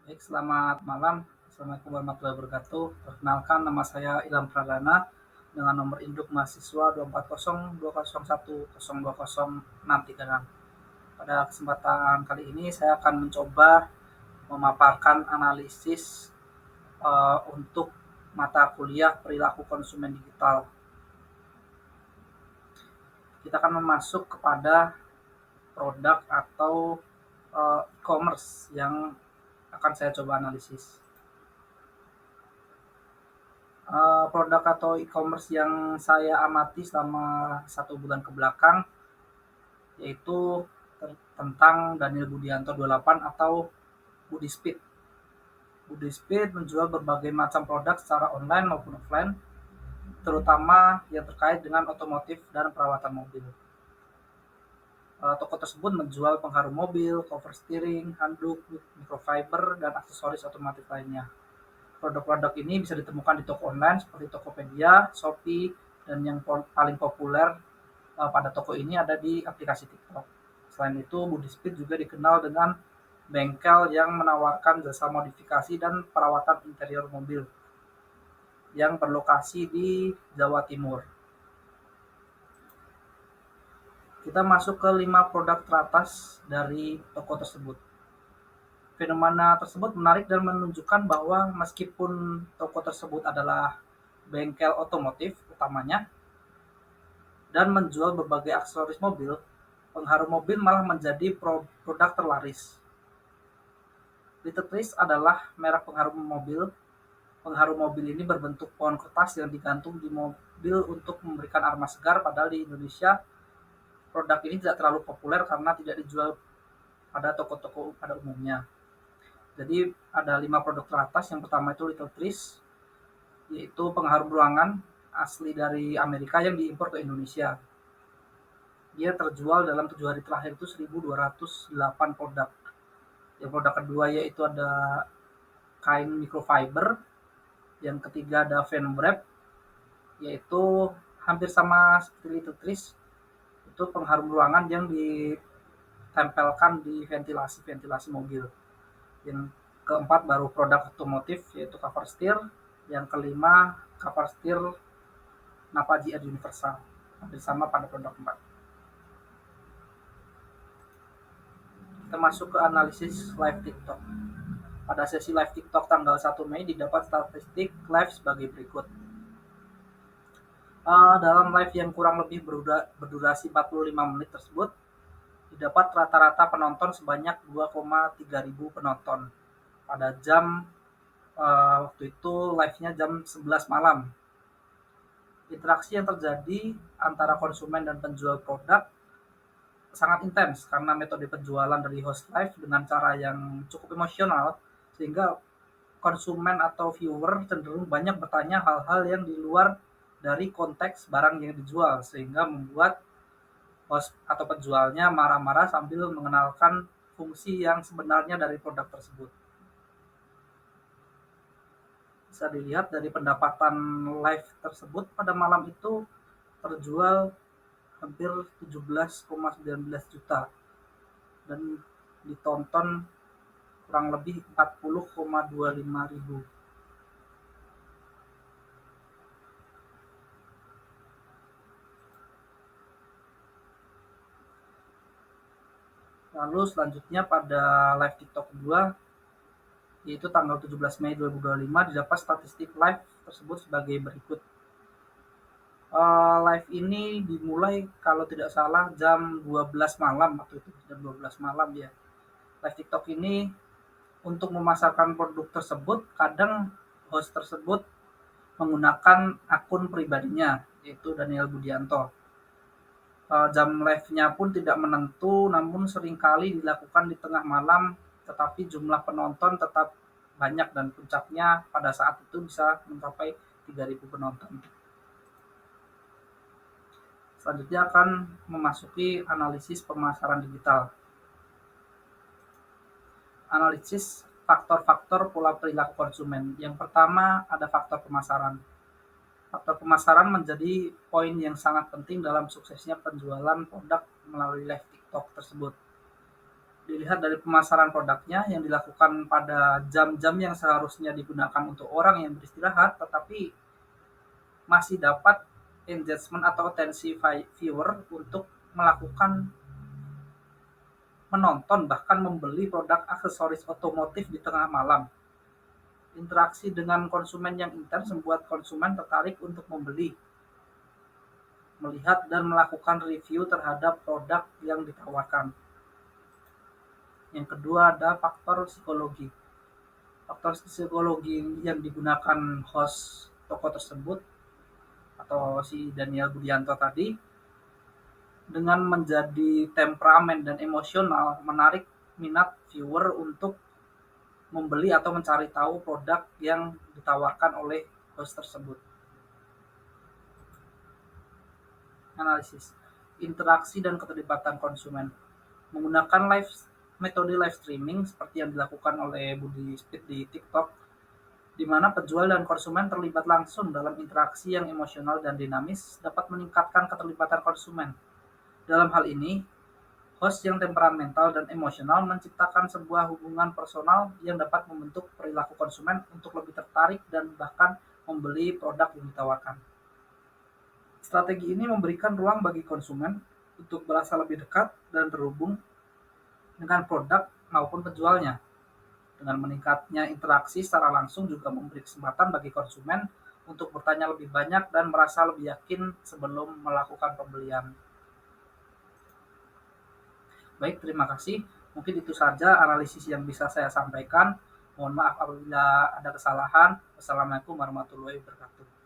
Baik, selamat malam. Assalamualaikum warahmatullahi wabarakatuh. Perkenalkan, nama saya Ilham Pradana dengan nomor induk mahasiswa 2402001020636. Pada kesempatan kali ini saya akan mencoba memaparkan analisis untuk mata kuliah perilaku konsumen digital. Kita akan masuk kepada produk atau e-commerce yang akan saya coba analisis. Produk atau e-commerce yang saya amati selama 1 bulan ke belakang yaitu tentang Daniel Budianto 28 atau Budispeed. Budispeed menjual berbagai macam produk secara online maupun offline, terutama yang terkait dengan otomotif dan perawatan mobil. Toko tersebut menjual pengharum mobil, cover steering, handuk, microfiber, dan aksesoris otomotif lainnya. Produk-produk ini bisa ditemukan di toko online seperti Tokopedia, Shopee, dan yang paling populer pada toko ini ada di aplikasi TikTok. Selain itu, Budispeed juga dikenal dengan bengkel yang menawarkan jasa modifikasi dan perawatan interior mobil yang berlokasi di Jawa Timur. Kita masuk ke 5 produk teratas dari toko tersebut. Fenomena tersebut menarik dan menunjukkan bahwa meskipun toko tersebut adalah bengkel otomotif utamanya dan menjual berbagai aksesoris mobil, pengharum mobil malah menjadi produk terlaris. Little Trees adalah merek pengharum mobil. Pengharum mobil ini berbentuk pohon kertas yang digantung di mobil untuk memberikan aroma segar, padahal di Indonesia produk ini tidak terlalu populer karena tidak dijual pada toko-toko pada umumnya. Jadi ada 5 produk teratas. Yang pertama itu Little Trees, yaitu pengharum ruangan asli dari Amerika yang diimpor ke Indonesia. Dia terjual dalam 7 hari terakhir itu 1.208 produk. Yang produk kedua yaitu ada kain microfiber. Yang ketiga ada Venom Wrap, yaitu hampir sama seperti Little Trees, itu pengharum ruangan yang ditempelkan di ventilasi mobil. Yang keempat baru produk otomotif yaitu cover steer. Yang kelima cover steer Napa GR Universal, hampir sama pada produk 4. Kita masuk ke analisis live TikTok. Pada sesi live TikTok tanggal 1 Mei didapat statistik live sebagai berikut. Dalam live yang kurang lebih berdurasi 45 menit tersebut, didapat rata-rata penonton sebanyak 2,3 ribu penonton. Pada jam waktu itu live-nya jam 11 malam. Interaksi yang terjadi antara konsumen dan penjual produk sangat intens karena metode penjualan dari host live dengan cara yang cukup emosional, sehingga konsumen atau viewer cenderung banyak bertanya hal-hal yang di luar dari konteks barang yang dijual, sehingga membuat host atau penjualnya marah-marah sambil mengenalkan fungsi yang sebenarnya dari produk tersebut. Bisa dilihat dari pendapatan live tersebut pada malam itu terjual hampir 17,19 juta dan ditonton kurang lebih 40,25 ribu. Lalu selanjutnya pada live TikTok kedua, yaitu tanggal 17 Mei 2025, didapat statistik live tersebut sebagai berikut. Live ini dimulai kalau tidak salah jam 12 malam waktu itu, jam 12 malam ya. Live TikTok ini untuk memasarkan produk tersebut, kadang host tersebut menggunakan akun pribadinya, yaitu Daniel Budianto. Jam live-nya pun tidak menentu, namun seringkali dilakukan di tengah malam, tetapi jumlah penonton tetap banyak dan puncaknya pada saat itu bisa mencapai 3.000 penonton. Selanjutnya akan memasuki analisis pemasaran digital. Analisis faktor-faktor pola perilaku konsumen. Yang pertama ada faktor pemasaran. Faktor pemasaran menjadi poin yang sangat penting dalam suksesnya penjualan produk melalui live TikTok tersebut. Dilihat dari pemasaran produknya yang dilakukan pada jam-jam yang seharusnya digunakan untuk orang yang beristirahat, tetapi masih dapat engagement atau atensi viewer untuk melakukan menonton bahkan membeli produk aksesoris otomotif di tengah malam. Interaksi dengan konsumen yang intens membuat konsumen tertarik untuk membeli, melihat dan melakukan review terhadap produk yang ditawarkan. Yang kedua ada faktor psikologi. Faktor psikologi yang digunakan host toko tersebut atau si Daniel Budianto tadi dengan menjadi temperamen dan emosional menarik minat viewer untuk membeli atau mencari tahu produk yang ditawarkan oleh host tersebut. Analisis interaksi dan keterlibatan konsumen menggunakan metode live streaming seperti yang dilakukan oleh Budi Speed di TikTok, di mana penjual dan konsumen terlibat langsung dalam interaksi yang emosional dan dinamis dapat meningkatkan keterlibatan konsumen. Dalam hal ini, host yang temperamental dan emosional menciptakan sebuah hubungan personal yang dapat membentuk perilaku konsumen untuk lebih tertarik dan bahkan membeli produk yang ditawarkan. Strategi ini memberikan ruang bagi konsumen untuk merasa lebih dekat dan terhubung dengan produk maupun penjualnya. Dengan meningkatnya interaksi secara langsung juga memberi kesempatan bagi konsumen untuk bertanya lebih banyak dan merasa lebih yakin sebelum melakukan pembelian. Baik, terima kasih. Mungkin itu saja analisis yang bisa saya sampaikan. Mohon maaf apabila ada kesalahan. Wassalamualaikum warahmatullahi wabarakatuh.